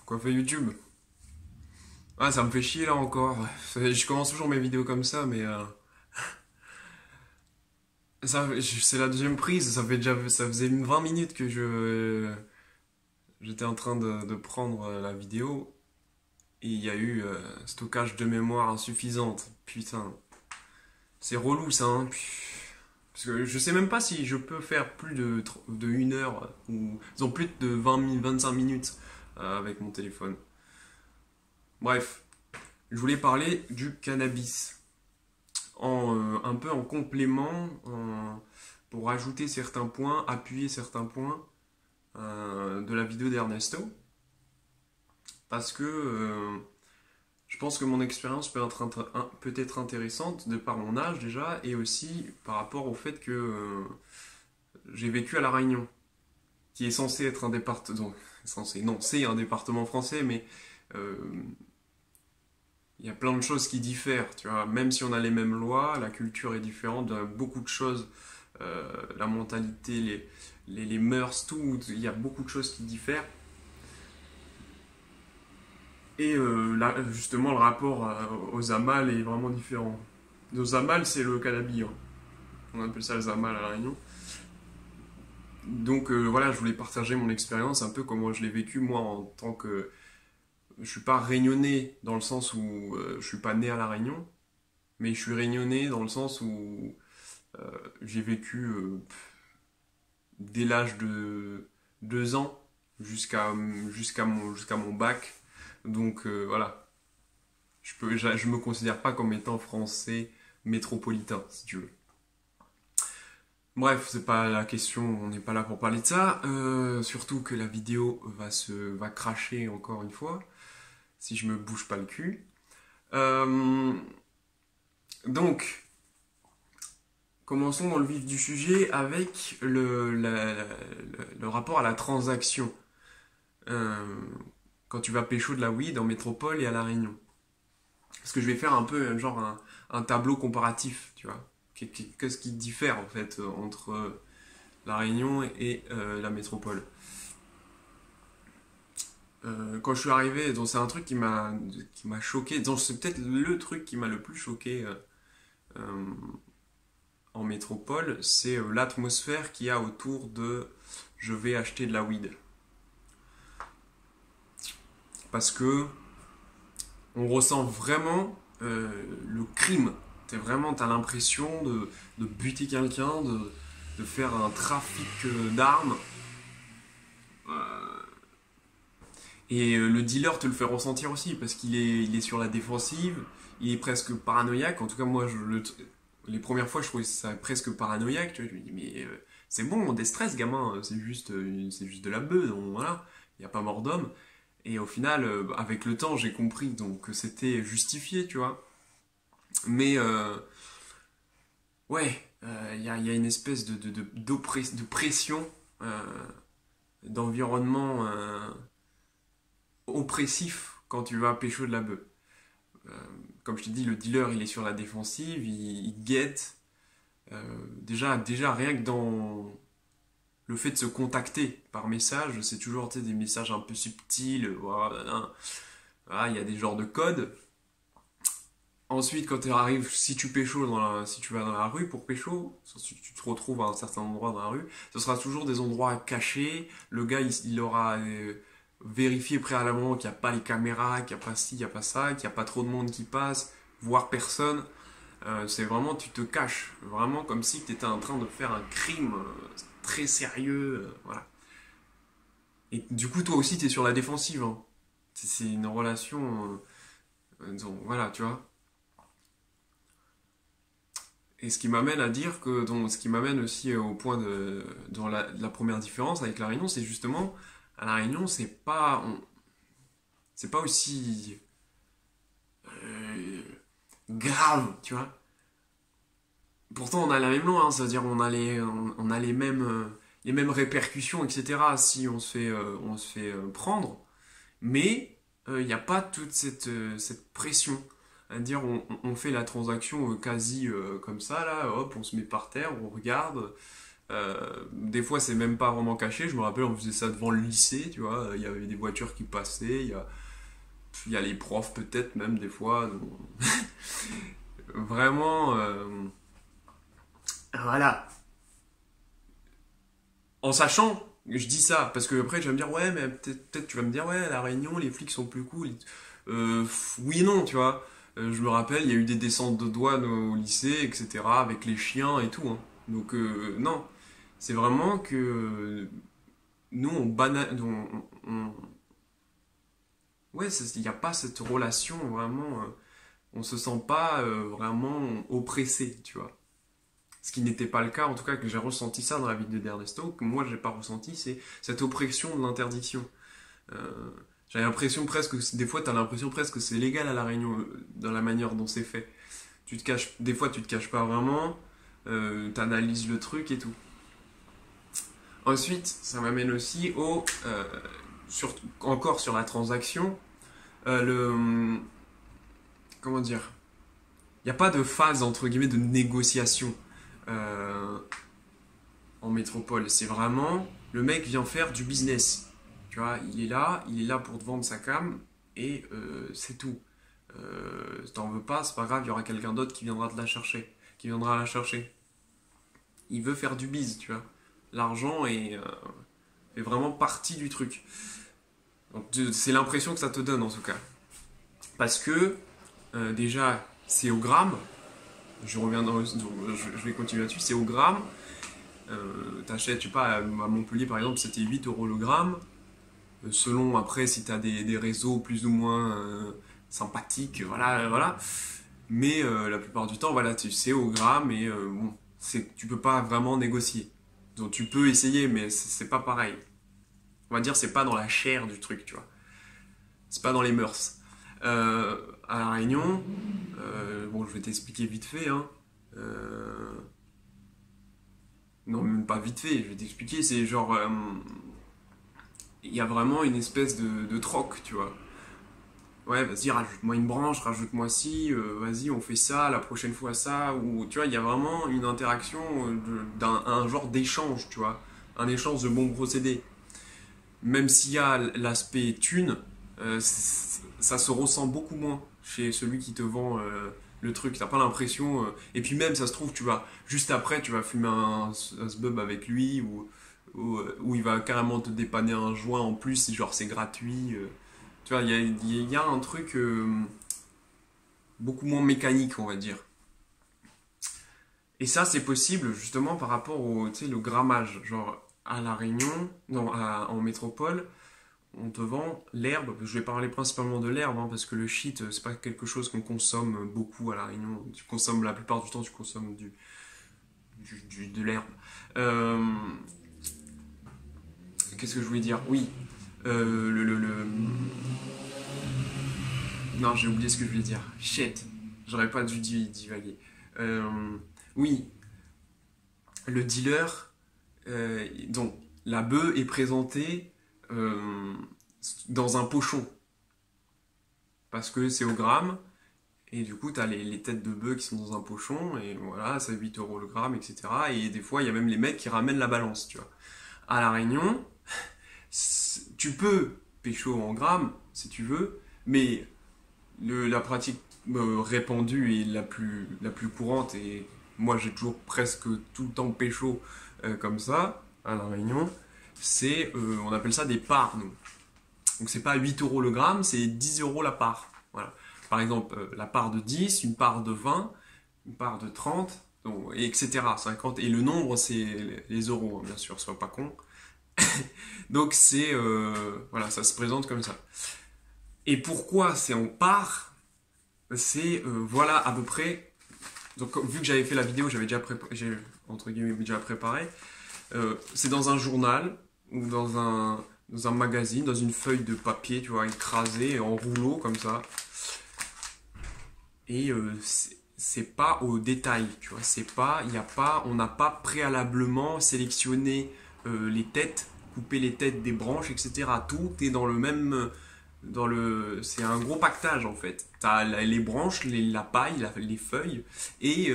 Quoi fait YouTube? Ah, ça me fait chier là encore. Je commence toujours mes vidéos comme ça, mais c'est la deuxième prise. Ça faisait 20 minutes que j'étais en train de prendre la vidéo et il y a eu stockage de mémoire insuffisante. Putain, c'est relou ça, hein. Parce que je sais même pas si je peux faire plus de 1 heure ou disons plus de 25 minutes avec mon téléphone. Bref, je voulais parler du cannabis. Un peu en complément, pour ajouter certains points, appuyer certains points de la vidéo d'Ernesto. Parce que je pense que mon expérience peut être intéressante de par mon âge déjà, et aussi par rapport au fait que j'ai vécu à La Réunion, qui est censé être un département... Censé, non, c'est un département français, mais euh, il y a plein de choses qui diffèrent, tu vois. Même si on a les mêmes lois, la culture est différente, il y a beaucoup de choses, la mentalité, les mœurs, tout, il y a beaucoup de choses qui diffèrent. Et là, justement, le rapport aux amals est vraiment différent. Nos amals, c'est le cannabis, hein. On appelle ça les amals à La Réunion. Donc voilà, je voulais partager mon expérience, un peu comment je l'ai vécu moi en tant que... Je suis pas réunionnais dans le sens où je suis pas né à La Réunion, mais je suis réunionnais dans le sens où j'ai vécu dès l'âge de 2 ans jusqu'à mon bac. Donc voilà, je me considère pas comme étant français métropolitain, si tu veux. Bref, c'est pas la question, on n'est pas là pour parler de ça. Surtout que la vidéo va cracher encore une fois, si je me bouge pas le cul. Euh, donc, commençons dans le vif du sujet avec le rapport à la transaction. Euh, Quand tu vas pécho de la weed en métropole et à La Réunion. Parce que je vais faire un peu genre un tableau comparatif, tu vois. Qu'est-ce qui diffère en fait entre La Réunion et la métropole. Quand je suis arrivé, donc c'est un truc qui m'a choqué. Donc c'est peut-être le truc qui m'a le plus choqué euh, en métropole, c'est l'atmosphère qu'il y a autour de je vais acheter de la weed. Parce que on ressent vraiment le crime. T'as l'impression de buter quelqu'un, de faire un trafic d'armes. Et le dealer te le fait ressentir aussi, parce il est sur la défensive, il est presque paranoïaque. En tout cas, moi, les premières fois, je trouvais ça presque paranoïaque. Tu vois, je me dis, mais c'est bon, on déstresse, gamin, c'est juste de la beuh, donc voilà, il n'y a pas mort d'homme. Et au final, avec le temps, j'ai compris donc, que c'était justifié, tu vois. Mais ouais, il y a une espèce de pression, euh, d'environnement oppressif quand tu vas pécho de la bœuf. Euh, Comme je t'ai dit, le dealer il est sur la défensive, il guette. Déjà, rien que dans le fait de se contacter par message, c'est toujours des messages un peu subtils. Voilà, voilà, il y a des genres de codes. Ensuite, quand tu arrives, si tu vas dans la rue pour pécho, si tu te retrouves à un certain endroit dans la rue, ce sera toujours des endroits cachés. Le gars, il aura vérifié préalablement qu'il n'y a pas les caméras, qu'il n'y a pas ci, il n'y a pas ça, qu'il n'y a pas trop de monde qui passe, voire personne. C'est vraiment, tu te caches, vraiment comme si tu étais en train de faire un crime très sérieux. Voilà. Et du coup, toi aussi, tu es sur la défensive, hein. C'est une relation, disons, voilà, tu vois. Et ce qui m'amène à dire que, donc, ce qui m'amène aussi au point dans la première différence avec La Réunion, c'est justement, à La Réunion, c'est pas aussi euh, grave, tu vois. Pourtant, on a la même loi, hein, c'est-à-dire on a les mêmes répercussions, etc. si on se fait prendre, mais il n'y a pas toute cette pression. À dire, on fait la transaction quasi comme ça, là, hop, on se met par terre, on regarde, Des fois, c'est même pas vraiment caché. Je me rappelle, on faisait ça devant le lycée, tu vois. Il y avait des voitures qui passaient. Il y a les profs, peut-être, même des fois. Donc, vraiment, voilà. En sachant, je dis ça, parce que après, tu vas me dire, ouais, mais peut-être tu vas me dire, ouais, à La Réunion, les flics sont plus cool. Oui et non, tu vois. Je me rappelle, il y a eu des descentes de douane au lycée, etc., avec les chiens et tout, hein. Donc, non. C'est vraiment que nous, ouais, il n'y a pas cette relation vraiment. On se sent pas vraiment oppressé, tu vois. Ce qui n'était pas le cas, en tout cas, que j'ai ressenti ça dans la vidéo d'Ernesto, que moi, j'ai pas ressenti, c'est cette oppression de l'interdiction. Euh, j'ai l'impression presque, des fois, tu as l'impression presque que c'est légal à La Réunion, dans la manière dont c'est fait. Des fois, tu te caches pas vraiment, tu analyses le truc et tout. Ensuite, ça m'amène aussi encore sur la transaction, comment dire, il n'y a pas de phase entre guillemets de négociation euh, en métropole. C'est vraiment le mec vient faire du business. Tu vois, il est là pour te vendre sa cam et c'est tout. Si t'en veux pas, c'est pas grave, il y aura quelqu'un d'autre qui viendra te la chercher, qui viendra la chercher. Il veut faire du biz, tu vois. L'argent est vraiment partie du truc. Donc, c'est l'impression que ça te donne en tout cas. Parce que déjà, c'est au gramme. Je reviens je vais continuer là-dessus. C'est au gramme. T'achètes, je sais pas, à Montpellier par exemple, c'était 8 euros le gramme. Selon après si t'as des réseaux plus ou moins sympathiques, voilà, voilà. Mais la plupart du temps, voilà, c'est au gramme et bon, tu peux pas vraiment négocier. Donc tu peux essayer, mais c'est pas pareil. On va dire, c'est pas dans la chair du truc, tu vois. C'est pas dans les mœurs. À La Réunion, bon, je vais t'expliquer vite fait, hein. Euh, non, même pas vite fait, je vais t'expliquer, c'est genre, il y a vraiment une espèce de troc, tu vois. Ouais, vas-y, rajoute-moi une branche, rajoute-moi ci, vas-y, on fait ça, la prochaine fois ça, ou tu vois, il y a vraiment une interaction, un genre d'échange, tu vois, un échange de bons procédés. Même s'il y a l'aspect thune, ça se ressent beaucoup moins chez celui qui te vend le truc. T'as pas l'impression. Et puis même, ça se trouve, juste après, tu vas fumer un sbub avec lui ou il va carrément te dépanner un joint en plus, genre c'est gratuit. Tu vois, il y a un truc beaucoup moins mécanique, on va dire. Et ça, c'est possible justement par rapport au, tu sais, le grammage. Genre, à La Réunion, non, en métropole, on te vend l'herbe. Je vais parler principalement de l'herbe, hein, parce que le shit, c'est pas quelque chose qu'on consomme beaucoup à La Réunion. Tu consommes, la plupart du temps, tu consommes de l'herbe. Euh, Qu'est-ce que je voulais dire? Oui. Non, j'ai oublié ce que je voulais dire. Shit. J'aurais pas dû divaguer. Oui, le dealer, donc la bœuf est présentée dans un pochon parce que c'est au gramme et du coup tu as les têtes de bœuf qui sont dans un pochon et voilà, c'est 8 euros le gramme, etc. Et des fois il y a même les mecs qui ramènent la balance, tu vois. À La Réunion, tu peux pécho en grammes si tu veux, mais la pratique répandue et la plus courante, et moi j'ai toujours presque tout le temps pécho comme ça, à La Réunion, on appelle ça des parts, nous. Donc c'est pas 8 euros le gramme, c'est 10 euros la part. Voilà. Par exemple, la part de 10, une part de 20, une part de 30, donc, et etc. 50, et le nombre c'est les euros, hein, bien sûr, sois pas con. Donc voilà, ça se présente comme ça. Et pourquoi c'est en part? C'est voilà à peu près. Donc vu que j'avais fait la vidéo, j'ai entre guillemets déjà préparé. C'est dans un journal ou dans un magazine, dans une feuille de papier, tu vois, écrasée en rouleau comme ça. Et c'est pas au détail, tu vois. On n'a pas préalablement sélectionné les têtes, coupé les têtes des branches, etc. Tout est dans le même c'est un gros pactage en fait. T'as les branches, la paille, les feuilles et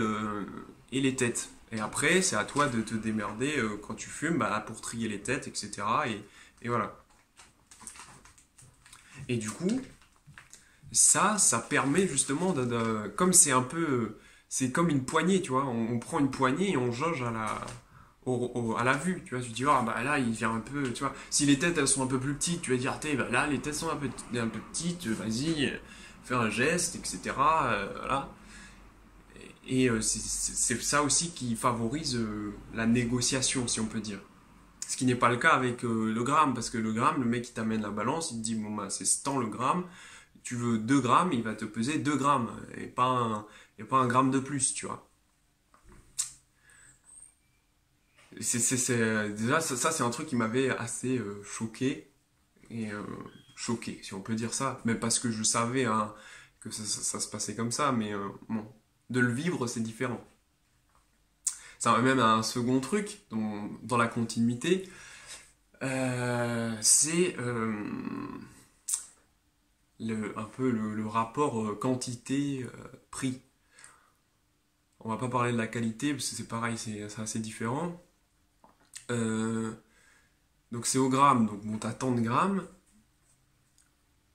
les têtes. Et après, c'est à toi de te démerder quand tu fumes bah, pour trier les têtes, etc. Et voilà. Et du coup, ça permet justement comme c'est un peu, c'est comme une poignée, tu vois. On prend une poignée et on jauge à la vue, tu vois. Tu dis, ah bah là, il vient un peu, tu vois. Si les têtes, elles sont un peu plus petites, tu vas dire, bah, là, les têtes sont un peu petites, vas-y, fais un geste, etc. Voilà. Et c'est ça aussi qui favorise la négociation, si on peut dire. Ce qui n'est pas le cas avec le gramme, parce que le gramme, le mec qui t'amène la balance, il te dit, bon bah c'est ce temps le gramme, tu veux 2 grammes, il va te peser 2 grammes, et pas un gramme de plus, tu vois. Déjà, ça c'est un truc qui m'avait assez choqué, et choqué, si on peut dire ça, mais parce que je savais hein, que ça se passait comme ça, mais bon, de le vivre, c'est différent. Ça va même à un second truc, dans la continuité, c'est un peu le rapport quantité-prix. On va pas parler de la qualité, parce que c'est pareil, c'est assez différent. Euh, donc c'est au gramme, donc bon, t'as tant de grammes,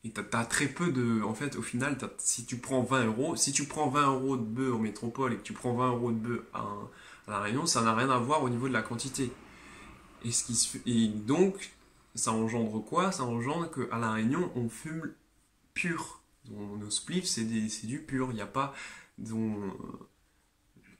et t'as très peu de... En fait, au final, si tu prends 20 euros, si tu prends 20 euros de bœuf en métropole et que tu prends 20 euros de bœuf à La Réunion, ça n'a rien à voir au niveau de la quantité. Et donc, ça engendre quoi? Ça engendre qu'à La Réunion, on fume pur. Nos spliffs, c'est du pur. Il n'y a pas...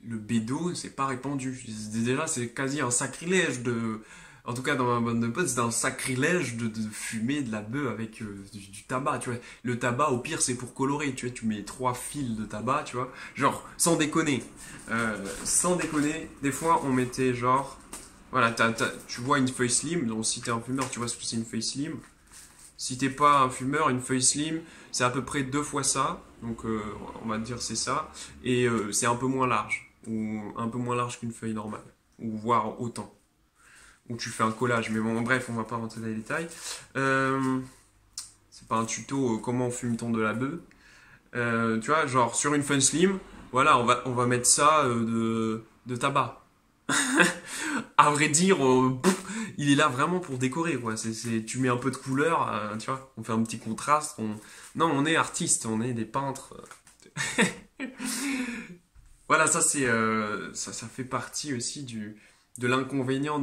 le bédo, c'est pas répandu. Déjà, c'est quasi un sacrilège de... En tout cas, dans ma bande de potes, c'est un sacrilège de fumer de la bœuf avec du tabac, tu vois. Le tabac, au pire, c'est pour colorer, tu vois. Tu mets 3 fils de tabac, tu vois. Genre, sans déconner. Sans déconner, des fois, on mettait genre... Voilà, tu vois une feuille slim, donc si t'es un fumeur, tu vois ce que c'est une feuille slim. Si t'es pas un fumeur, une feuille slim, c'est à peu près 2 fois ça. Donc, on va dire c'est ça. Et c'est un peu moins large. Ou un peu moins large qu'une feuille normale. Ou voire autant. Ou tu fais un collage. Mais bon, bref, on va pas rentrer dans les détails. C'est pas un tuto comment on fume-t-on de la bœuf. Tu vois, genre sur une fun slim, voilà, on va mettre ça de tabac. À vrai dire, il est là vraiment pour décorer, quoi. Tu mets un peu de couleur, tu vois, on fait un petit contraste. Non, on est artiste, on est des peintres. Voilà, ça fait partie aussi de l'inconvénient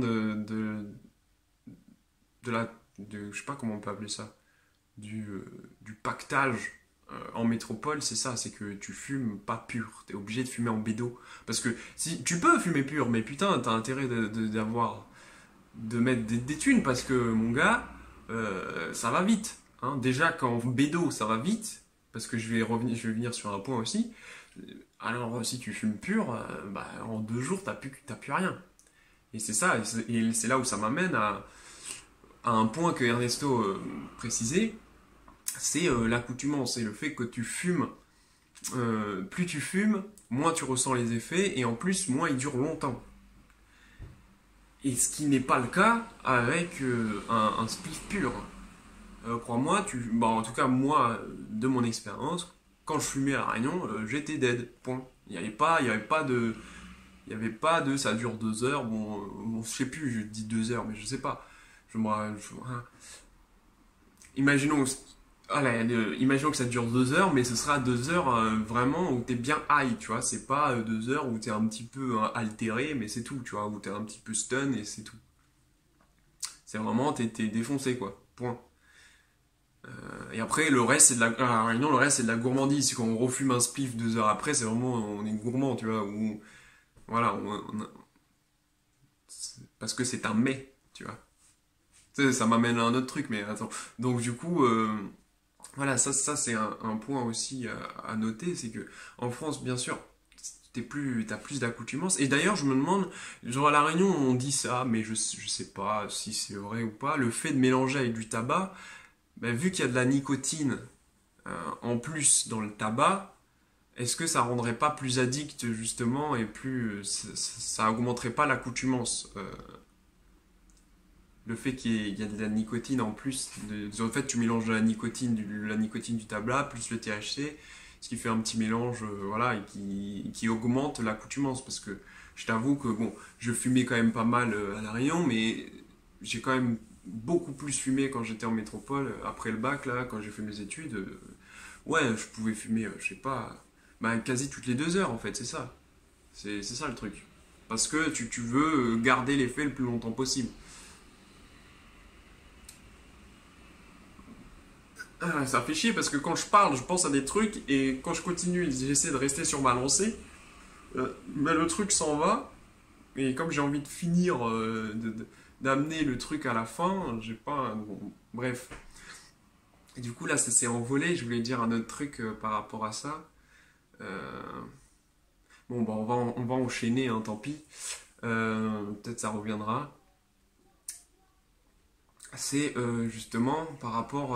je sais pas comment on peut appeler ça, du pactage en métropole, c'est ça, c'est que tu fumes pas pur, t'es obligé de fumer en bédo. Parce que si tu peux fumer pur, mais putain, t'as intérêt de mettre des thunes, parce que mon gars, ça va vite. Hein. Déjà qu'en bédo, ça va vite, parce que je vais venir sur un point aussi. Alors, si tu fumes pur, bah, en 2 jours, t'as plus rien. Et c'est ça, et c'est là où ça m'amène à un point que Ernesto précisait, c'est l'accoutumance, c'est le fait que tu fumes, plus tu fumes, moins tu ressens les effets, et en plus, moins ils durent longtemps. Et ce qui n'est pas le cas avec un spliff pur. Crois-moi, bah, en tout cas, moi, de mon expérience, quand je fumais à La Réunion, j'étais dead, point. Il y avait pas de ça dure 2 heures, je sais plus, je dis 2 heures, mais je sais pas. Hein. Imaginons, imaginons que ça dure 2 heures, mais ce sera 2 heures vraiment où t'es bien high, tu vois. C'est pas 2 heures où t'es un petit peu altéré, mais c'est tout, tu vois, où t'es un petit peu stun et c'est tout. C'est vraiment, t'es défoncé, quoi. Point. Et après, le reste, c'est de la Réunion, le reste, c'est de la gourmandise. C'est quand on refume un spliff 2 heures après, c'est vraiment, on est gourmand, tu vois. Voilà, parce que c'est un mets, tu vois. Tu sais, ça m'amène à un autre truc, mais attends. Donc, du coup, voilà, ça c'est un point aussi à noter, c'est que en France, bien sûr, t'as plus d'accoutumance. Et d'ailleurs, je me demande, genre à La Réunion, on dit ça, mais je sais pas si c'est vrai ou pas, le fait de mélanger avec du tabac, ben, vu qu'il y a de la nicotine en plus dans le tabac, est-ce que ça rendrait pas plus addict justement et plus ça augmenterait pas l'accoutumance le fait qu'il y a de la nicotine en plus, en fait tu mélanges la nicotine du tabac plus le THC, ce qui fait un petit mélange, voilà, et qui augmente l'accoutumance, parce que Je t'avoue que bon, je fumais quand même pas mal à La Réunion, mais j'ai quand même beaucoup plus fumé quand j'étais en métropole, après le bac, là, quand j'ai fait mes études. Ouais, je pouvais fumer, je sais pas, bah, quasi toutes les 2 heures en fait, c'est ça. C'est ça le truc. Parce que tu veux garder l'effet le plus longtemps possible. Ah, ça fait chier parce que quand je parle, je pense à des trucs et quand je continue, j'essaie de rester sur ma lancée, mais le truc s'en va et comme j'ai envie de finir, d'amener le truc à la fin, j'ai pas. Bon, bref. Et du coup, là, ça s'est envolé. Je voulais dire un autre truc par rapport à ça. Euh, Bon, bah, on va enchaîner, hein, tant pis. Peut-être ça reviendra. C'est justement par rapport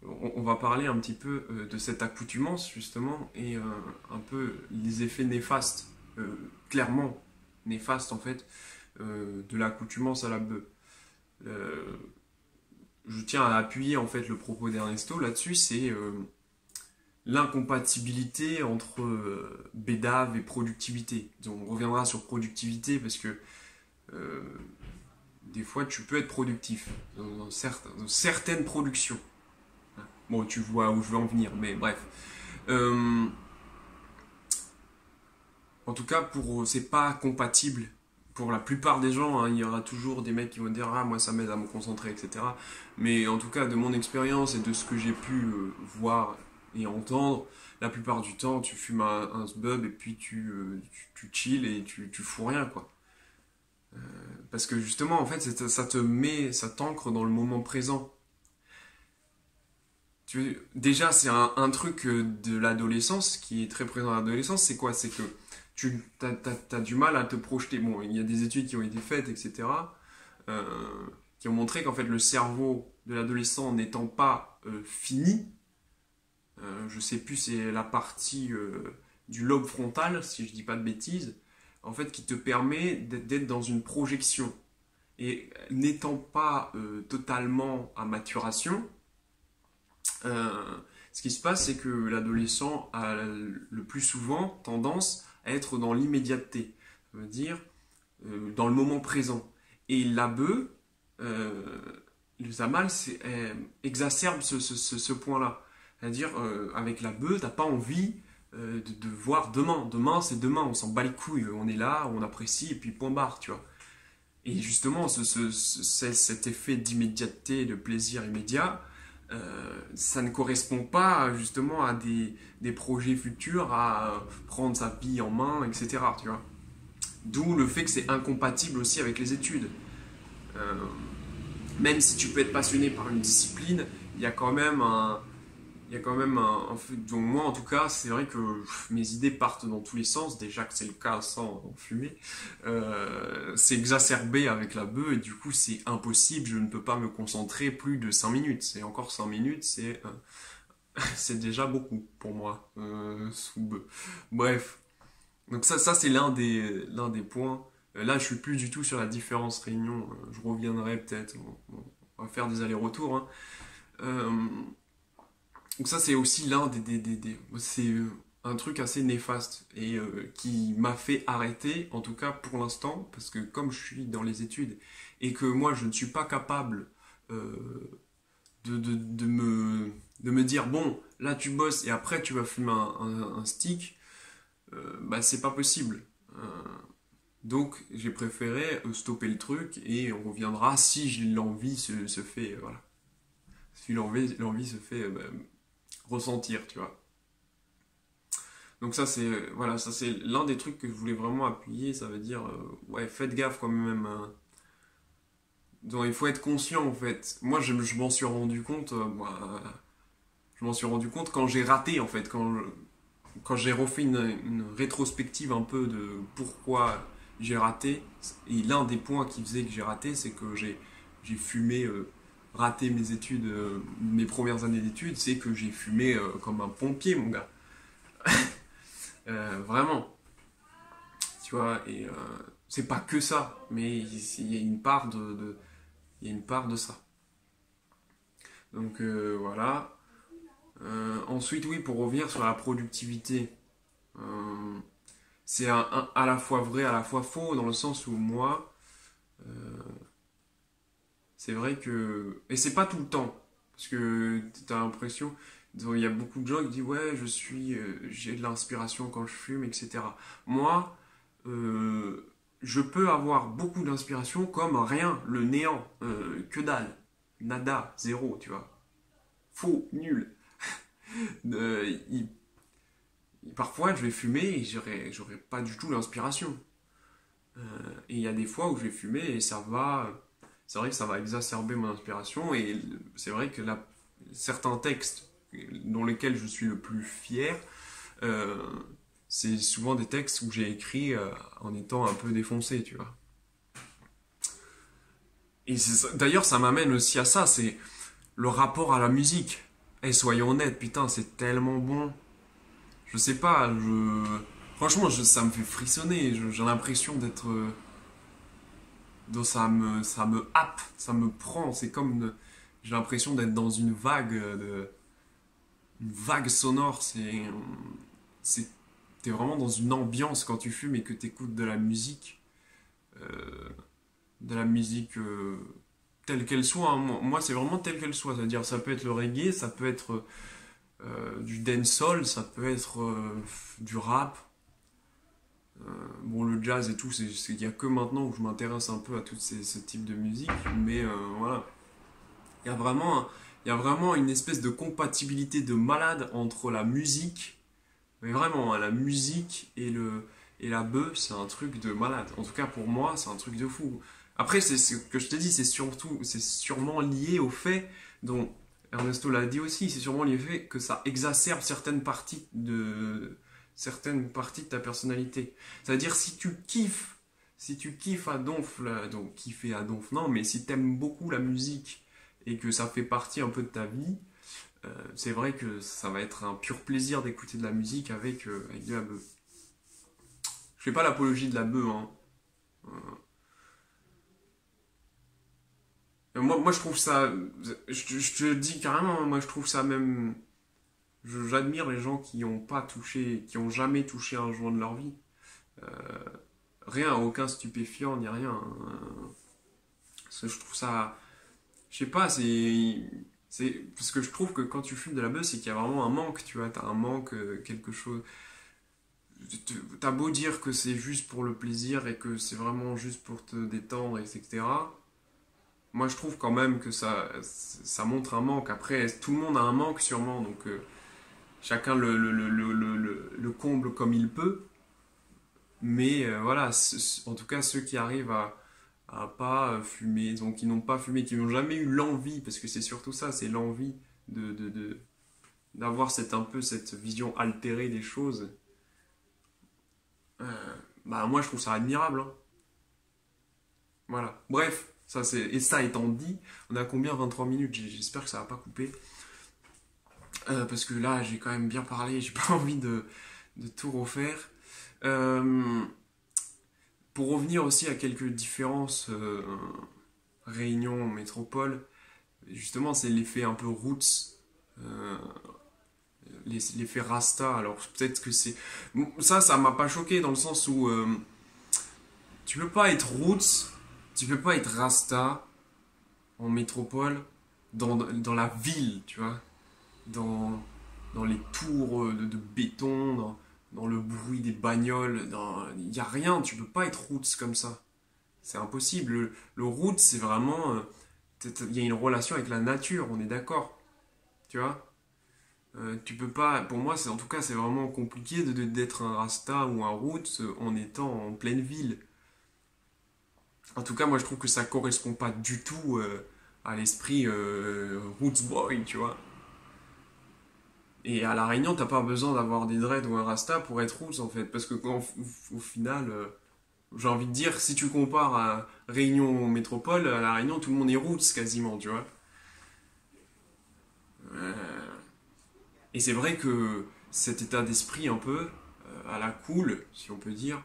on va parler un petit peu de cette accoutumance justement et un peu les effets néfastes, clairement néfastes en fait, de l'accoutumance à la bœuf. Euh, je tiens à appuyer en fait le propos d'Ernesto là-dessus, c'est l'incompatibilité entre bédave et productivité. Donc, on reviendra sur productivité parce que euh, des fois tu peux être productif dans certaines productions. Bon, tu vois où je veux en venir, mais bref. Euh, En tout cas, c'est pas compatible. Pour la plupart des gens, hein, il y aura toujours des mecs qui vont dire ah moi ça m'aide à me concentrer, etc. Mais en tout cas, de mon expérience et de ce que j'ai pu voir et entendre, la plupart du temps, tu fumes un sbub et puis tu chill et tu fous rien quoi. Parce que justement, en fait, ça te met, ça t'ancre dans le moment présent. Déjà, c'est un truc de l'adolescence qui est très présent à l'adolescence, c'est quoi? C'est que t'as du mal à te projeter. Bon, il y a des études qui ont été faites, etc., euh, qui ont montré qu'en fait, le cerveau de l'adolescent n'étant pas fini, je sais plus, c'est la partie du lobe frontal, si je dis pas de bêtises, en fait, qui te permet d'être dans une projection. Et n'étant pas totalement à maturation, euh, ce qui se passe, c'est que l'adolescent a le plus souvent tendance à être dans l'immédiateté, ça veut dire dans le moment présent. Et l'ABE, le Zamal, exacerbe ce point-là. C'est-à-dire, avec l'ABE, t'as pas envie de voir demain. Demain, c'est demain, on s'en bat les couilles, on est là, on apprécie, et puis point barre, tu vois. Et justement, cet effet d'immédiateté, de plaisir immédiat, ça ne correspond pas justement à des projets futurs, à prendre sa vie en main, etc. Tu vois. D'où le fait que c'est incompatible aussi avec les études. Euh, Même si tu peux être passionné par une discipline, il y a quand même donc moi en tout cas, c'est vrai que mes idées partent dans tous les sens, déjà que c'est le cas sans fumer. C'est exacerbé avec la bœuf et du coup c'est impossible, je ne peux pas me concentrer plus de 5 minutes. C'est encore 5 minutes, c'est déjà beaucoup pour moi, sous bœuf. Bref, donc ça c'est l'un des points. Là je suis plus du tout sur la différence réunion, je reviendrai peut-être, on va faire des allers-retours, hein. Euh, donc ça c'est aussi l'un c'est un truc assez néfaste et qui m'a fait arrêter, en tout cas pour l'instant, parce que comme je suis dans les études et que moi je ne suis pas capable euh, de me dire bon là tu bosses et après tu vas fumer un stick, bah c'est pas possible. Donc j'ai préféré stopper le truc et on reviendra si l'envie se fait, voilà. Si l'envie se fait ressentir, tu vois. Donc ça c'est voilà, ça c'est l'un des trucs que je voulais vraiment appuyer, ça veut dire ouais, faites gaffe quand même, hein. Donc il faut être conscient en fait. Moi je m'en suis rendu compte je m'en suis rendu compte quand j'ai raté en fait, quand j'ai refait une rétrospective un peu de pourquoi j'ai raté. Et l'un des points qui faisait que j'ai raté, c'est que j'ai fumé raté mes études, mes premières années d'études, c'est que j'ai fumé comme un pompier, mon gars. Vraiment, tu vois, et c'est pas que ça, mais il y a une part il y a une part de ça. Donc voilà. Ensuite, oui, pour revenir sur la productivité, euh, c'est à la fois vrai, à la fois faux, dans le sens où moi, euh, c'est vrai que... Et c'est pas tout le temps, parce que t'as l'impression... Il y a beaucoup de gens qui disent ouais, j'ai de l'inspiration quand je fume, etc. Moi, je peux avoir beaucoup d'inspiration comme rien, le néant, que dalle, nada, zéro, tu vois. Faux, nul. Euh, il- Parfois, je vais fumer et j'aurai pas du tout l'inspiration. Et il y a des fois où je vais fumer et c'est vrai que ça va exacerber mon inspiration. Et c'est vrai que certains textes dans lesquels je suis le plus fier, euh, c'est souvent des textes où j'ai écrit en étant un peu défoncé, tu vois. Et d'ailleurs, ça m'amène aussi à ça, c'est le rapport à la musique. Et soyons honnêtes, putain, c'est tellement bon. Je sais pas, franchement, ça me fait frissonner. J'ai l'impression d'être. Ça me happe, ça me prend. C'est comme. J'ai l'impression d'être dans une vague sonore. C'est, t'es vraiment dans une ambiance quand tu fumes et que t'écoutes de la musique. euh, de la musique telle qu'elle soit, hein. Moi, c'est vraiment telle qu'elle soit. C'est-à-dire, ça peut être le reggae, ça peut être du dancehall, ça peut être du rap. Bon, le jazz et tout, il n'y a que maintenant où je m'intéresse un peu à tout ce type de musique. Mais voilà, il y a vraiment, il y a vraiment une espèce de compatibilité de malade entre la musique, mais vraiment, hein, la musique et la bœuf, c'est un truc de malade. En tout cas, pour moi, c'est un truc de fou. Après, c'est ce que je te dis, c'est sûrement lié au fait, dont Ernesto l'a dit aussi, c'est sûrement lié au fait que ça exacerbe certaines parties de ta personnalité. C'est-à-dire, si tu kiffes à donf, donc kiffer à donf, non, mais si t'aimes beaucoup la musique et que ça fait partie un peu de ta vie, c'est vrai que ça va être un pur plaisir d'écouter de la musique avec de la bœuf. Je fais pas l'apologie de la bœuf, hein. Moi, je trouve ça. Je te le dis carrément, hein, moi, je trouve ça même. J'admire les gens qui ont pas touché, qui ont jamais touché un joint de leur vie. Euh, Rien, aucun stupéfiant, ni rien, hein. Parce que je trouve ça. Je sais pas, c'est. Parce que je trouve que quand tu fumes de la bœuf, c'est qu'il y a vraiment un manque, tu vois. T'as un manque, quelque chose. T'as beau dire que c'est juste pour le plaisir et que c'est vraiment juste pour te détendre, etc. Moi, je trouve quand même que ça montre un manque. Après, tout le monde a un manque sûrement, donc chacun le comble comme il peut. Mais voilà, en tout cas, ceux qui arrivent à pas fumer, donc qui n'ont pas fumé, qui n'ont jamais eu l'envie, parce que c'est surtout ça, c'est l'envie d'avoir un peu cette vision altérée des choses. Bah moi, je trouve ça admirable, hein. Voilà. Bref, et ça étant dit, on a combien? 23 minutes. J'espère que ça va pas couper. Parce que là, j'ai quand même bien parlé, j'ai pas envie de tout refaire. Euh, pour revenir aussi à quelques différences Réunion, métropole, justement, c'est l'effet un peu roots, euh, l'effet Rasta. Alors peut-être que c'est. Bon, ça m'a pas choqué dans le sens où tu peux pas être roots, tu peux pas être Rasta en métropole dans la ville, tu vois. Dans, dans les tours de béton, dans le bruit des bagnoles, il n'y a rien, tu peux pas être roots comme ça. C'est impossible. Le roots, c'est vraiment. Il y a une relation avec la nature, on est d'accord. Tu vois. Tu peux pas. Pour moi, en tout cas, c'est vraiment compliqué d'être un rasta ou un roots en étant en pleine ville. En tout cas, moi, je trouve que ça correspond pas du tout à l'esprit roots boy, tu vois. Et à La Réunion, t'as pas besoin d'avoir des dreads ou un rasta pour être roots en fait. Parce que au final, j'ai envie de dire, si tu compares à Réunion métropole, à La Réunion, tout le monde est roots quasiment, tu vois. Et c'est vrai que cet état d'esprit un peu, à la cool, si on peut dire,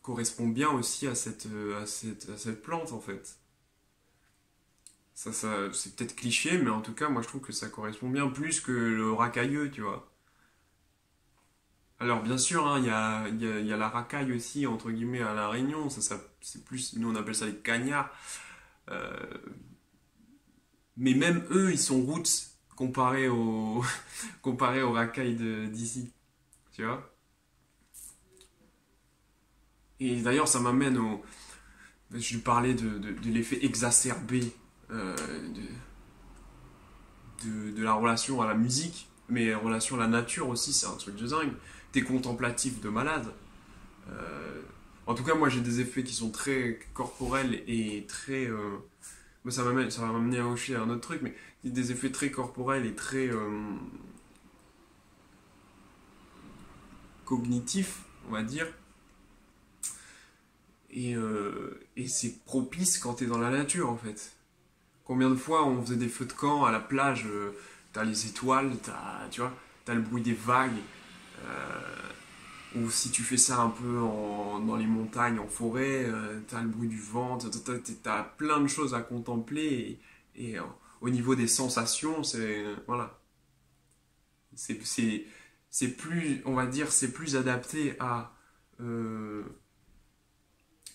correspond bien aussi à cette plante en fait. C'est peut-être cliché, mais en tout cas, moi je trouve que ça correspond bien plus que le racailleux, tu vois. Alors bien sûr, hein, il y a la racaille aussi, entre guillemets, à La Réunion. C'est plus, nous on appelle ça les cagnards. Euh, mais même eux, ils sont roots comparés comparés aux racailles d'ici. Tu vois? Et d'ailleurs, ça m'amène au. Je lui parlais de l'effet exacerbé euh, de la relation à la musique, mais la relation à la nature aussi, c'est un truc de dingue. T'es contemplatif de malade. Euh, En tout cas, moi j'ai des effets qui sont très corporels et très. Moi, ça va m'amener aussi à un autre truc, mais des effets très corporels et très cognitifs, on va dire. Et c'est propice quand t'es dans la nature en fait. Combien de fois on faisait des feux de camp à la plage, t'as les étoiles, tu vois, t'as le bruit des vagues, ou si tu fais ça un peu dans les montagnes, en forêt, t'as le bruit du vent, t'as plein de choses à contempler, au niveau des sensations, voilà, c'est, c'est, c'est plus, on va dire, c'est plus adapté euh,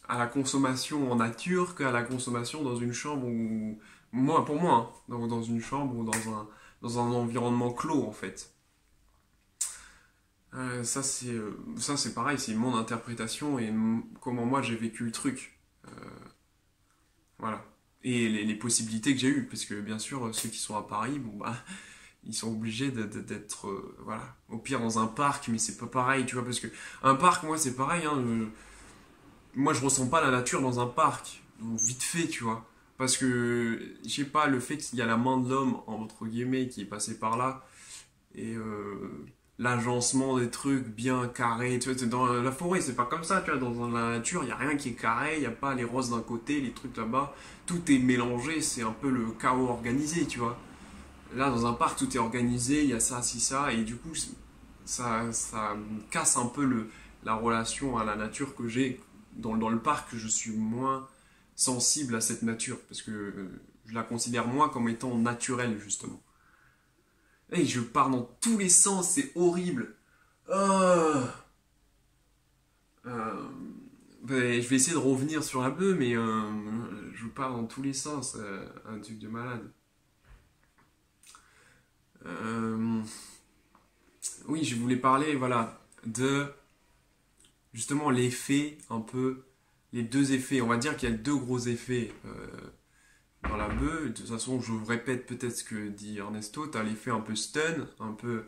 à la consommation en nature qu'à la consommation dans une chambre ou moi pour moi hein, dans une chambre ou dans un environnement clos en fait. Ça c'est pareil, c'est mon interprétation et comment moi j'ai vécu le truc. Voilà. Et les possibilités que j'ai eues, parce que bien sûr ceux qui sont à Paris, bon bah ils sont obligés d'être voilà, au pire dans un parc, mais c'est pas pareil, tu vois, parce que un parc moi c'est pareil hein, moi je ressens pas la nature dans un parc, donc vite fait, tu vois. Parce que, je sais pas, le fait qu'il y a la main de l'homme, entre guillemets, qui est passé par là, et l'agencement des trucs bien carrés, tu vois, dans la forêt, c'est pas comme ça, tu vois, dans la nature, il y a rien qui est carré, il y a pas les roses d'un côté, les trucs là-bas, tout est mélangé, c'est un peu le chaos organisé, tu vois. Là, dans un parc, tout est organisé, il y a ça, ci, ça, et du coup, ça casse un peu la relation à la nature que j'ai dans le parc. Je suis moins sensible à cette nature parce que je la considère moins comme étant naturelle, justement. Et je pars dans tous les sens, c'est horrible. Oh. Euh, ben, je vais essayer de revenir sur un peu, mais je pars dans tous les sens, un truc de malade. Euh, oui, je voulais parler, voilà, de justement l'effet un peu, les deux effets. On va dire qu'il y a deux gros effets dans la bœuf. De toute façon, je vous répète peut-être ce que dit Ernesto. Tu as l'effet un peu stun, un peu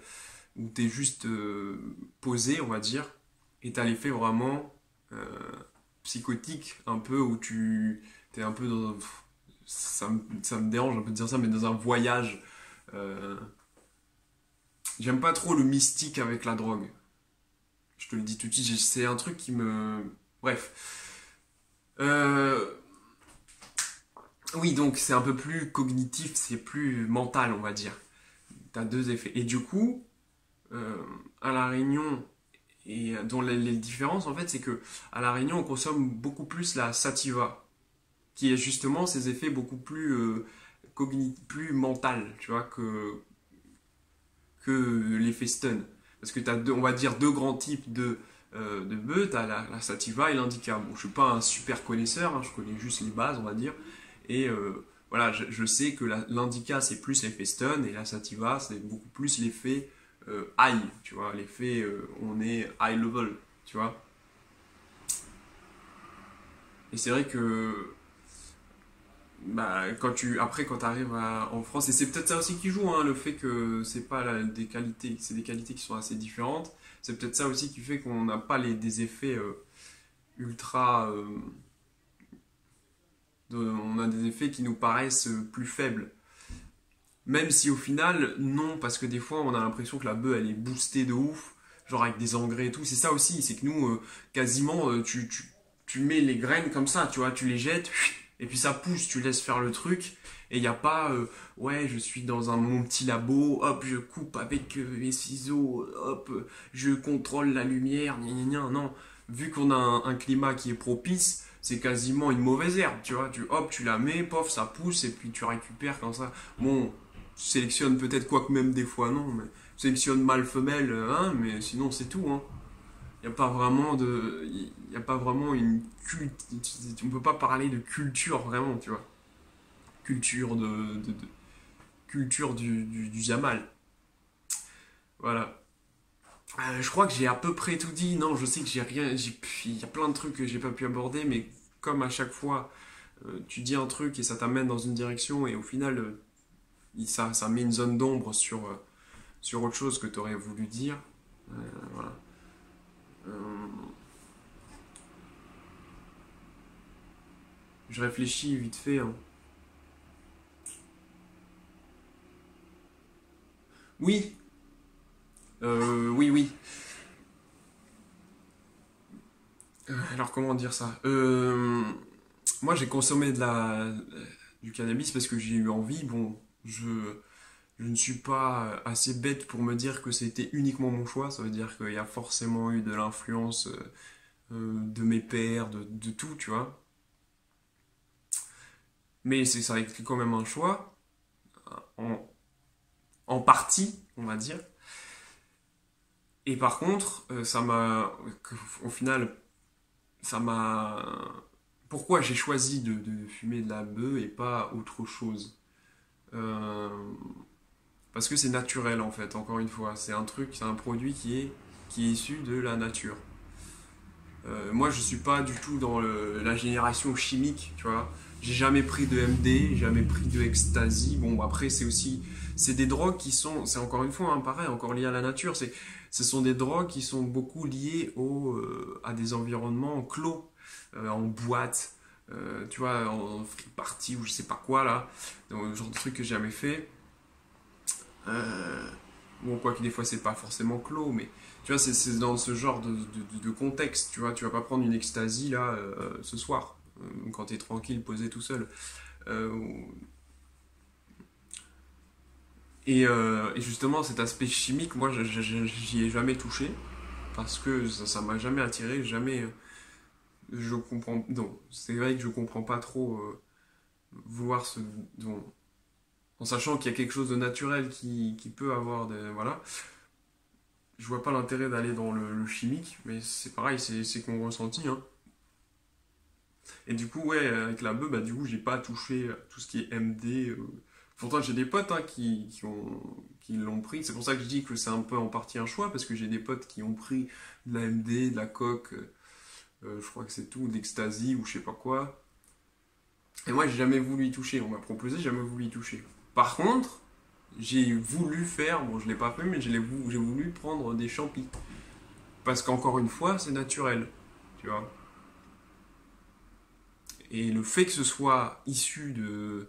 où tu es juste posé, on va dire. Et tu as l'effet vraiment euh, psychotique, un peu où tu es un peu dans. Ça me dérange un peu de dire ça, mais dans un voyage. euh, J'aime pas trop le mystique avec la drogue. Je te le dis tout de suite, c'est un truc qui me. Bref. Euh, Oui, donc c'est un peu plus cognitif, c'est plus mental, on va dire. T'as deux effets. Et du coup, euh, à La Réunion, et dont les différences, en fait, c'est que à La Réunion, on consomme beaucoup plus la sativa, qui est justement ces effets beaucoup plus plus mental, tu vois, que l'effet stun. Parce que t'as deux, on va dire deux grands types de bœufs, t'as la sativa et l'indica. Bon, je suis pas un super connaisseur, hein, je connais juste les bases, on va dire. Et voilà, je sais que l'indica c'est plus l'effet stun et la sativa c'est beaucoup plus l'effet high, tu vois, l'effet on est high level, tu vois. Et c'est vrai que bah, quand tu arrives en France, et c'est peut-être ça aussi qui joue, hein, le fait que c'est pas des qualités, c'est des qualités qui sont assez différentes. C'est peut-être ça aussi qui fait qu'on n'a pas des effets ultra. On a des effets qui nous paraissent plus faibles. Même si au final, non, parce que des fois on a l'impression que la bœuf elle est boostée de ouf, genre avec des engrais et tout. C'est ça aussi, c'est que nous, quasiment, tu mets les graines comme ça, tu vois, tu les jettes, et puis ça pousse, tu laisses faire le truc, et il n'y a pas, ouais, je suis dans mon petit labo, hop, je coupe avec mes ciseaux, hop, je contrôle la lumière, gna gna gna. Non, vu qu'on a un climat qui est propice, c'est quasiment une mauvaise herbe, tu vois, hop, tu la mets, pof, ça pousse, et puis tu récupères comme ça. Bon, sélectionne peut-être, quoique même des fois non, mais sélectionne mâle, femelle, hein, mais sinon c'est tout, hein. Il n'y a pas vraiment de. Il n'y a pas vraiment une on peut pas parler de culture vraiment, tu vois. Culture culture du Jamal. Voilà. Je crois que j'ai à peu près tout dit. Non, je sais que j'ai rien. Il y a plein de trucs que j'ai pas pu aborder, mais comme à chaque fois, tu dis un truc et ça t'amène dans une direction, et au final, ça met une zone d'ombre sur autre chose que tu aurais voulu dire. Voilà. Euh, je réfléchis vite fait, hein. Oui, oui, oui. Alors comment dire ça? Moi j'ai consommé du cannabis parce que j'ai eu envie. Bon, je ne suis pas assez bête pour me dire que c'était uniquement mon choix. Ça veut dire qu'il y a forcément eu de l'influence de mes pères, de tout, tu vois. Mais ça a été quand même un choix, en, en partie, on va dire. Et par contre, au final, ça m'a. Pourquoi j'ai choisi de fumer de la bœuf et pas autre chose? Euh, Parce que c'est naturel en fait, encore une fois. C'est un produit qui est issu de la nature. Moi, je suis pas du tout dans la génération chimique, tu vois. J'ai jamais pris de MD, jamais pris de ecstasy. Bon, après, c'est des drogues qui sont, c'est encore une fois, hein, pareil, encore lié à la nature. Ce sont des drogues qui sont beaucoup liées à des environnements clos, en boîte, tu vois, en free party ou je sais pas quoi là, donc, le genre de truc que j'ai jamais fait. Euh, bon, quoi que des fois c'est pas forcément clos, mais tu vois, c'est dans ce genre de contexte, tu vois. Tu vas pas prendre une ecstasy là ce soir, quand t'es tranquille, posé tout seul. Euh, et justement, cet aspect chimique, moi, j'y ai jamais touché parce que ça m'a jamais attiré, jamais. Je comprends. Non, c'est vrai que je comprends pas trop vouloir se. Bon, en sachant qu'il y a quelque chose de naturel qui peut avoir des. Voilà. Je vois pas l'intérêt d'aller dans le chimique, mais c'est pareil, c'est qu'on ressentit, hein. Et du coup, ouais, avec la bœuf, bah, du coup, j'ai pas touché tout ce qui est MD. Pourtant, j'ai des potes hein, qui l'ont pris. C'est pour ça que je dis que c'est un peu en partie un choix, parce que j'ai des potes qui ont pris de la MD, de la coke, je crois que c'est tout, d'ecstasy ou je sais pas quoi. Et moi, j'ai jamais voulu y toucher. On m'a proposé, j'ai jamais voulu y toucher. Par contre, j'ai voulu faire, bon, je l'ai pas fait, mais j'ai voulu prendre des champis. Parce qu'encore une fois, c'est naturel, tu vois. Et le fait que ce soit issu de.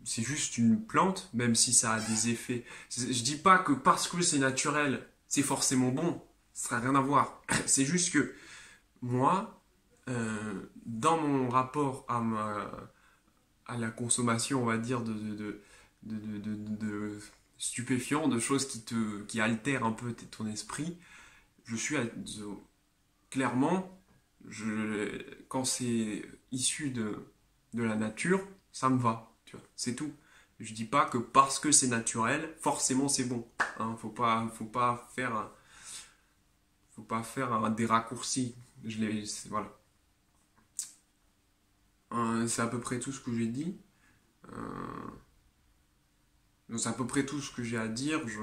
C'est juste une plante, même si ça a des effets. Je dis pas que parce que c'est naturel, c'est forcément bon. Ça n'a rien à voir. C'est juste que moi, dans mon rapport à la consommation, on va dire, de stupéfiants, de choses qui altèrent un peu ton esprit, je suis clairement, quand c'est issu de la nature, ça me va, tu vois, c'est tout. Je dis pas que parce que c'est naturel, forcément c'est bon. Hein, faut pas faire des raccourcis. Voilà. C'est à peu près tout ce que j'ai dit. Euh, c'est à peu près tout ce que j'ai à dire. Je,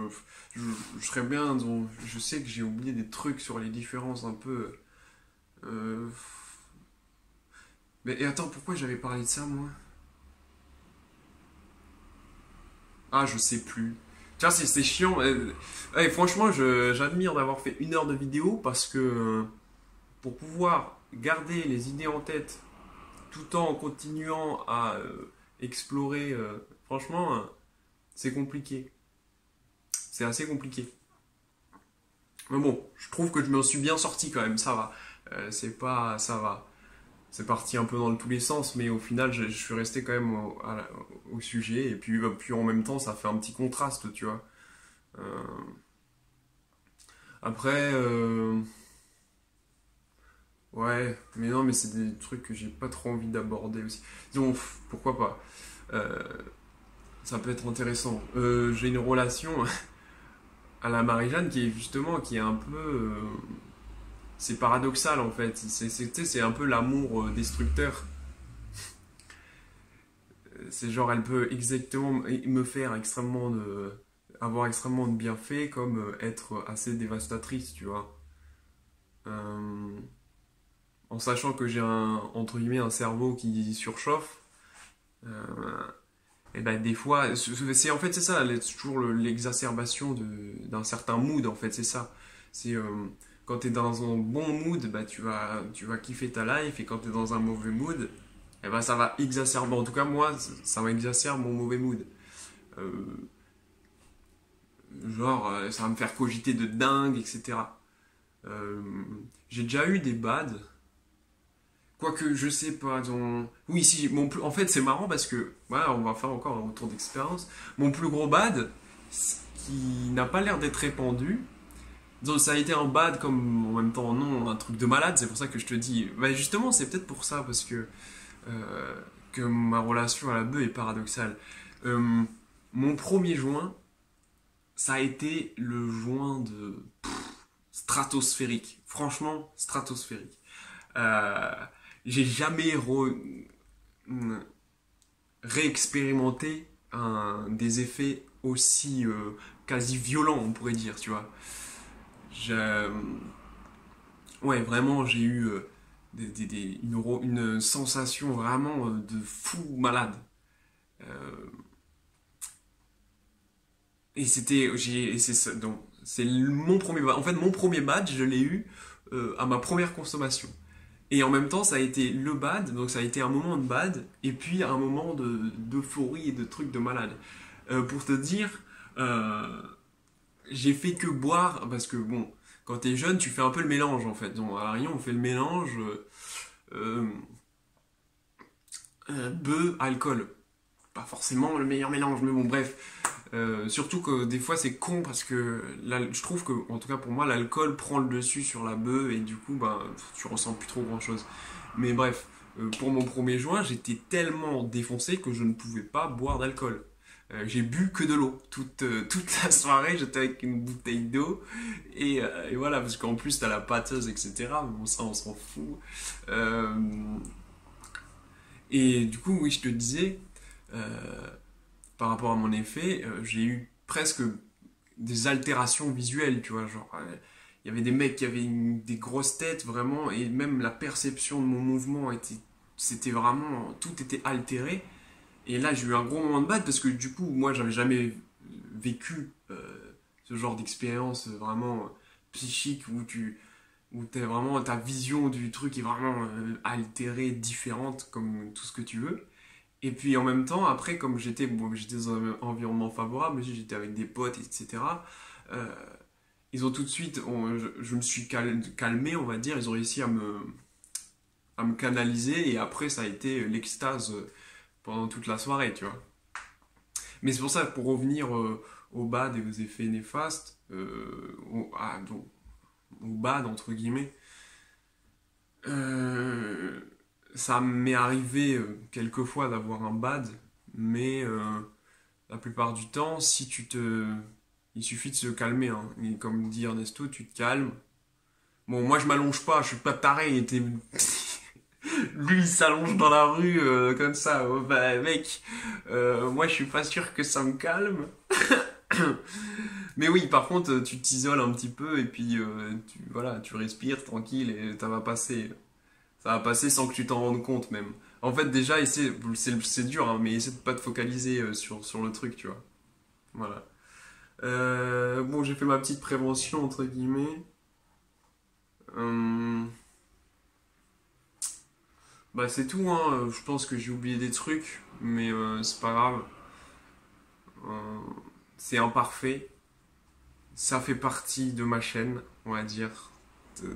je serais bien. Je sais que j'ai oublié des trucs sur les différences un peu. euh, Mais et attends, pourquoi j'avais parlé de ça moi? Ah, je sais plus. Tu vois, c'est chiant. Franchement, j'admire d'avoir fait 1 heure de vidéo parce que pour pouvoir garder les idées en tête tout en continuant à explorer, franchement, c'est compliqué. C'est assez compliqué. Mais bon, je trouve que je me suis bien sorti quand même, ça va. C'est pas, ça va. C'est parti un peu dans tous les sens, mais au final, je suis resté quand même au sujet. Et puis en même temps, ça fait un petit contraste, tu vois. Euh, Après, ouais, mais non, mais c'est des trucs que j'ai pas trop envie d'aborder aussi. Disons, pourquoi pas. Euh, ça peut être intéressant. J'ai une relation à la Marie-Jeanne qui est justement, qui est un peu... c'est paradoxal en fait. C'est un peu l'amour destructeur. C'est genre, elle peut exactement me faire extrêmement avoir extrêmement de bienfaits comme être assez dévastatrice, tu vois. Euh, En sachant que j'ai entre guillemets, un cerveau qui surchauffe, euh, et ben des fois, en fait c'est ça, c'est toujours l'exacerbation d'un certain mood en fait, c'est ça. C'est quand t'es dans un bon mood, bah tu vas kiffer ta life, et quand t'es dans un mauvais mood, et ben ça va exacerber. En tout cas moi, ça va exacerber mon mauvais mood. Euh, genre ça va me faire cogiter de dingue, etc. Euh, j'ai déjà eu des bads. Quoique, je sais pas, oui, si, en fait, c'est marrant parce que, voilà, on va faire encore un retour d'expérience. Mon plus gros bad, qui n'a pas l'air d'être répandu, donc ça a été un bad comme, en même temps, non, un truc de malade, c'est pour ça que je te dis, bah justement, c'est peut-être pour ça, parce que ma relation à la bœuf est paradoxale. Euh, Mon premier joint, ça a été le joint de stratosphérique, franchement, stratosphérique. Euh, j'ai jamais réexpérimenté des effets aussi quasi violents, on pourrait dire, tu vois. Je- ouais, vraiment, j'ai eu une sensation vraiment de fou malade. Euh, et c'est ça, donc, mon premier bad. En fait, mon premier bad, je l'ai eu à ma première consommation. Et en même temps, ça a été le bad, donc ça a été un moment de bad, et puis un moment d'euphorie et de trucs de malade. Pour te dire, euh, j'ai fait que boire, parce que bon, quand t'es jeune, tu fais un peu le mélange en fait. Donc à la Réunion, on fait le mélange euh, bœuf, alcool. Pas forcément le meilleur mélange, mais bon, bref. Surtout que des fois c'est con parce que je trouve que, en tout cas pour moi, l'alcool prend le dessus sur la bœuf et du coup, ben, tu ressens plus trop grand chose. Mais bref, pour mon premier joint, j'étais tellement défoncé que je ne pouvais pas boire d'alcool. J'ai bu que de l'eau. Toute la soirée, j'étais avec une bouteille d'eau. Et voilà, parce qu'en plus, t'as la pâteuse, etc. Mais bon, ça, on s'en fout. Euh, et du coup, oui, je te disais, euh, par rapport à mon effet, j'ai eu presque des altérations visuelles, tu vois, genre, il y avait des mecs qui avaient des grosses têtes, vraiment, et même la perception de mon mouvement c'était vraiment, tout était altéré, et là, j'ai eu un gros moment de bad, parce que du coup, moi, j'avais jamais vécu ce genre d'expérience vraiment psychique, où t'es vraiment, ta vision du truc est vraiment altérée, différente, comme tout ce que tu veux. Et puis en même temps, après, comme j'étais dans un environnement favorable, j'étais avec des potes, etc. euh, Ils ont tout de suite, je me suis calmé, on va dire, ils ont réussi à me canaliser, et après ça a été l'extase pendant toute la soirée, tu vois. Mais c'est pour ça, pour revenir au bad et aux effets néfastes, donc, au bad entre guillemets, euh, ça m'est arrivé quelques fois d'avoir un bad, mais la plupart du temps, il suffit de se calmer, hein. Et comme dit Ernesto, tu te calmes. Bon, moi je m'allonge pas, je suis pas taré. Lui il s'allonge dans la rue comme ça. Oh, bah, mec, moi je suis pas sûr que ça me calme. Mais oui, par contre, tu t'isoles un petit peu et puis voilà, tu respires tranquille et ça va passer. Ça va passer sans que tu t'en rendes compte même. En fait, déjà, c'est dur, hein, mais essaie de pas te focaliser sur le truc, tu vois. Voilà. Bon, j'ai fait ma petite prévention, entre guillemets. Euh, Bah, c'est tout, hein. Je pense que j'ai oublié des trucs, mais c'est pas grave. Euh, c'est imparfait. Ça fait partie de ma chaîne, on va dire.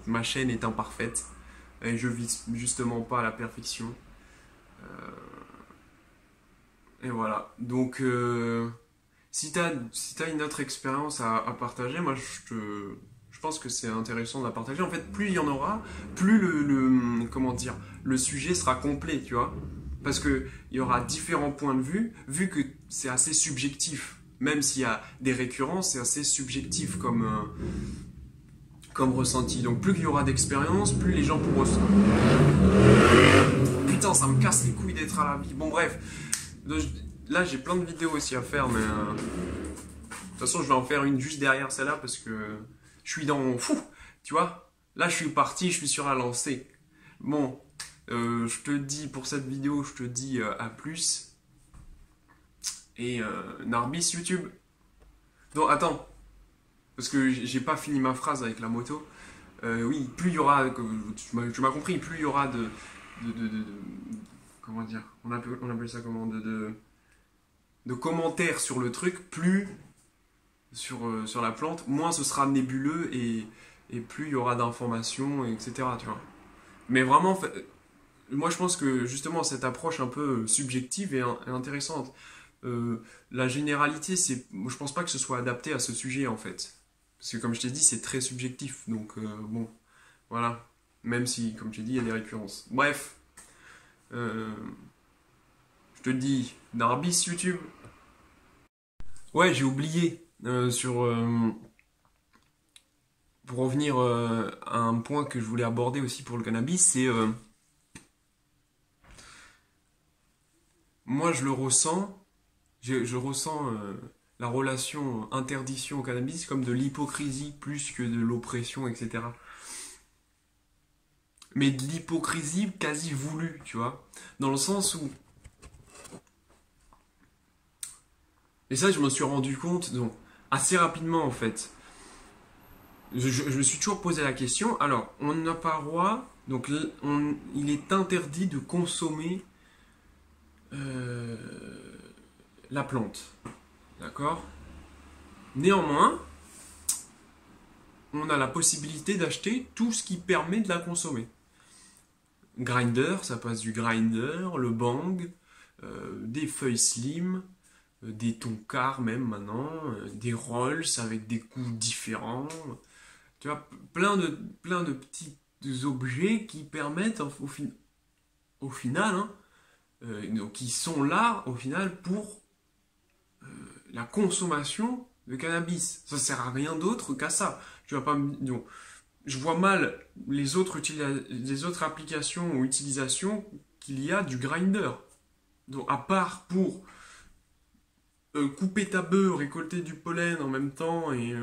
Ma chaîne est imparfaite. Et je vise justement pas à la perfection. Et voilà. Donc, si t'as une autre expérience à partager, moi je pense que c'est intéressant de la partager. En fait, plus il y en aura, plus comment dire, le sujet sera complet, tu vois. Parce qu'il y aura différents points de vue, vu que c'est assez subjectif. Même s'il y a des récurrences, c'est assez subjectif comme ressenti. Donc plus il y aura d'expérience, plus les gens pourront... Putain, ça me casse les couilles d'être à la vie. Bon bref, là j'ai plein de vidéos aussi à faire, mais... De toute façon, je vais en faire une juste derrière celle-là parce que je suis dans mon fou, tu vois. Là, je suis parti, je suis sur la lancée. Bon, je te dis, pour cette vidéo, je te dis à plus. Et Narbis YouTube. Donc, attends. Parce que j'ai pas fini ma phrase avec la moto. Oui, plus il y aura, tu m'as compris, plus il y aura comment dire, on appelle ça comment, de commentaires sur le truc, plus sur la plante, moins ce sera nébuleux et plus il y aura d'informations, etc. Tu vois. Mais vraiment, moi je pense que justement cette approche un peu subjective est intéressante. La généralité, je pense pas que ce soit adapté à ce sujet en fait. Parce que comme je t'ai dit, c'est très subjectif. Donc bon, voilà. Même si, comme je t'ai dit, il y a des récurrences. Bref. Je te dis, Narbis YouTube. Ouais, j'ai oublié pour revenir à un point que je voulais aborder aussi pour le cannabis, c'est moi je le ressens, je ressens la relation interdiction au cannabis comme de l'hypocrisie plus que de l'oppression, etc. Mais de l'hypocrisie quasi voulue, tu vois, dans le sens où... Et ça, je me suis rendu compte donc, assez rapidement en fait. Je me suis toujours posé la question. Alors, on n'a pas le droit, donc il est interdit de consommer la plante. D'accord? Néanmoins, on a la possibilité d'acheter tout ce qui permet de la consommer. Grinder, ça passe du grinder, le bang, des feuilles slim, des tonkars même maintenant, des rolls avec des goûts différents. Tu vois, plein de petits objets qui permettent au final, hein, donc qui sont là au final pour la consommation de cannabis. Ça sert à rien d'autre qu'à ça. Tu vas pas donc, je vois mal les autres applications ou utilisations qu'il y a du grinder. Donc à part pour couper ta bœuf, récolter du pollen en même temps et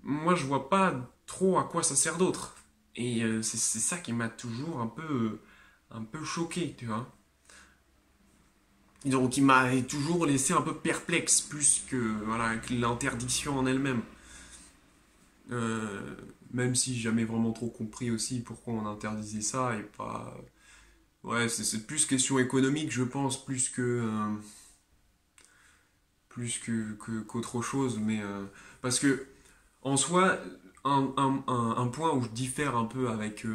moi je vois pas trop à quoi ça sert d'autre. Et c'est ça qui m'a toujours un peu choqué, tu vois. Donc il m'a toujours laissé un peu perplexe, plus que voilà, que l'interdiction en elle-même. Même si j'ai jamais vraiment trop compris aussi pourquoi on interdisait ça et pas... Ouais, c'est plus question économique, je pense, qu'autre chose, mais parce que en soi, un point où je diffère un peu avec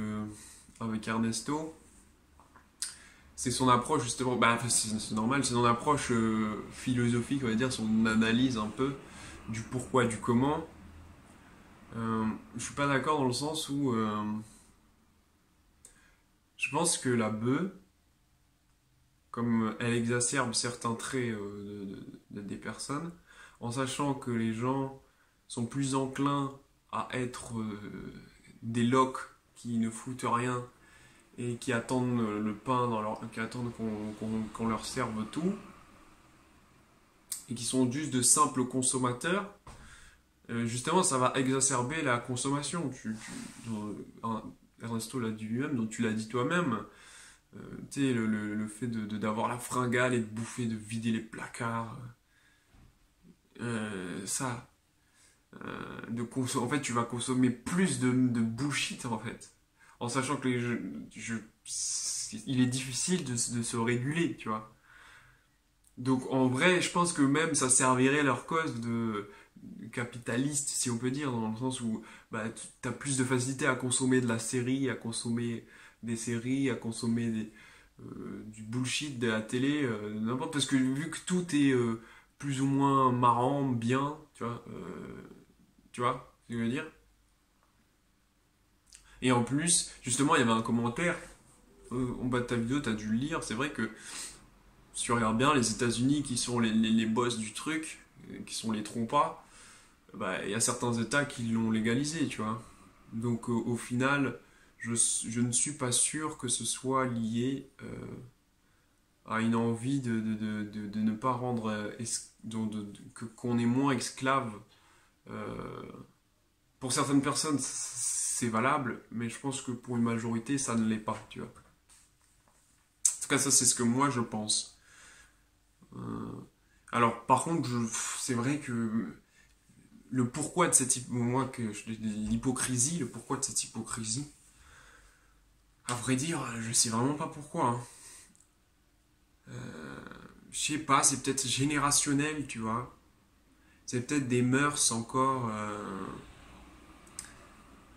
Ernesto, c'est son approche justement, bah c'est normal, c'est son approche philosophique, on va dire, son analyse un peu du pourquoi, du comment. Je suis pas d'accord dans le sens où je pense que la bœuf, comme elle exacerbe certains traits des personnes, en sachant que les gens sont plus enclins à être des locs qui ne foutent rien et qui attendent le pain qui attendent qu'on leur serve tout et qui sont juste de simples consommateurs, justement ça va exacerber la consommation. Ernesto l'a dit lui-même, donc tu l'as dit toi-même. Tu sais, le fait d'avoir la fringale et de bouffer, de vider les placards, ça, en fait, tu vas consommer plus de bullshit, en fait, en sachant que il est difficile de se réguler, tu vois. Donc, en vrai, je pense que même ça servirait leur cause de capitaliste, si on peut dire, dans le sens où bah, tu as plus de facilité à consommer de la série, à consommer des séries, à consommer du bullshit de la télé, n'importe, parce que vu que tout est plus ou moins marrant, bien, tu vois ce que je veux dire? Et en plus, justement, il y avait un commentaire en bas de ta vidéo, tu as dû le lire. C'est vrai que si tu regardes bien, les États-Unis qui sont les boss du truc, qui sont les trompas, bah, il y a certains États qui l'ont légalisé, tu vois. Donc au final, je ne suis pas sûr que ce soit lié à une envie de ne pas rendre qu'on est moins esclave. Euh, pour certaines personnes, c'est valable, mais je pense que pour une majorité, ça ne l'est pas, tu vois. En tout cas, ça, c'est ce que moi, je pense. Euh, alors, par contre, c'est vrai que le pourquoi de cette l'hypocrisie, le pourquoi de cette hypocrisie, à vrai dire, je sais vraiment pas pourquoi, hein. Je sais pas, c'est peut-être générationnel, tu vois. C'est peut-être des mœurs encore,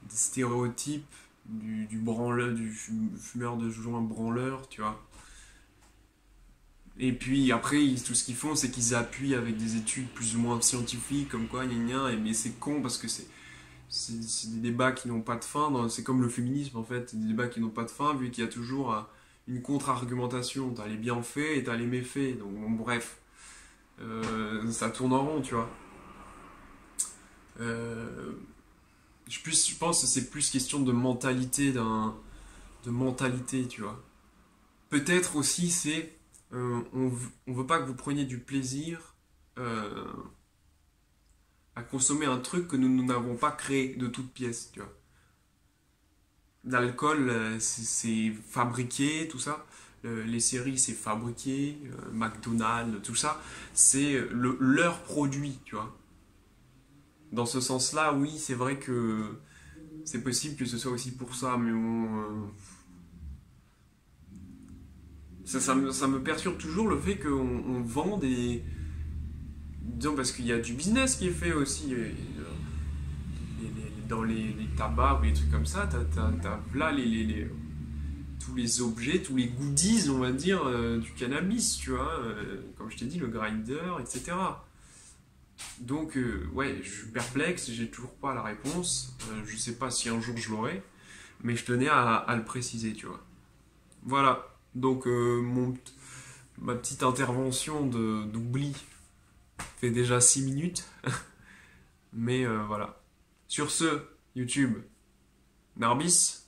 des stéréotypes du branleur, du fumeur de joint branleur, tu vois. Et puis après, tout ce qu'ils font, c'est qu'ils appuient avec des études plus ou moins scientifiques, comme quoi, gna gna, mais c'est con parce que c'est des débats qui n'ont pas de fin. C'est comme le féminisme en fait, des débats qui n'ont pas de fin, vu qu'il y a toujours une contre-argumentation. T'as les bienfaits et t'as les méfaits. Donc bon, bref, ça tourne en rond, tu vois. Euh, je pense que c'est plus question de mentalité, de mentalité, tu vois. Peut-être aussi c'est on veut pas que vous preniez du plaisir euh, à consommer un truc que nous n'avons pas créé de toutes pièces, tu vois. L'alcool, c'est fabriqué, tout ça. Les séries, c'est fabriqué. McDonald's, tout ça, c'est leur produit, tu vois. Dans ce sens-là, oui, c'est vrai que c'est possible que ce soit aussi pour ça, mais bon, ça me perturbe toujours le fait qu'on vend des. Disons, parce qu'il y a du business qui est fait aussi. Dans les tabacs ou les trucs comme ça, t'as là tous les objets, tous les goodies, on va dire, du cannabis, tu vois. Comme je t'ai dit, le grinder, etc. Donc, ouais, je suis perplexe, j'ai toujours pas la réponse. Je sais pas si un jour je l'aurai, mais je tenais à le préciser, tu vois. Voilà. Donc, ma petite intervention d'oubli fait déjà 6 minutes. Mais voilà. Sur ce, YouTube, Narbis,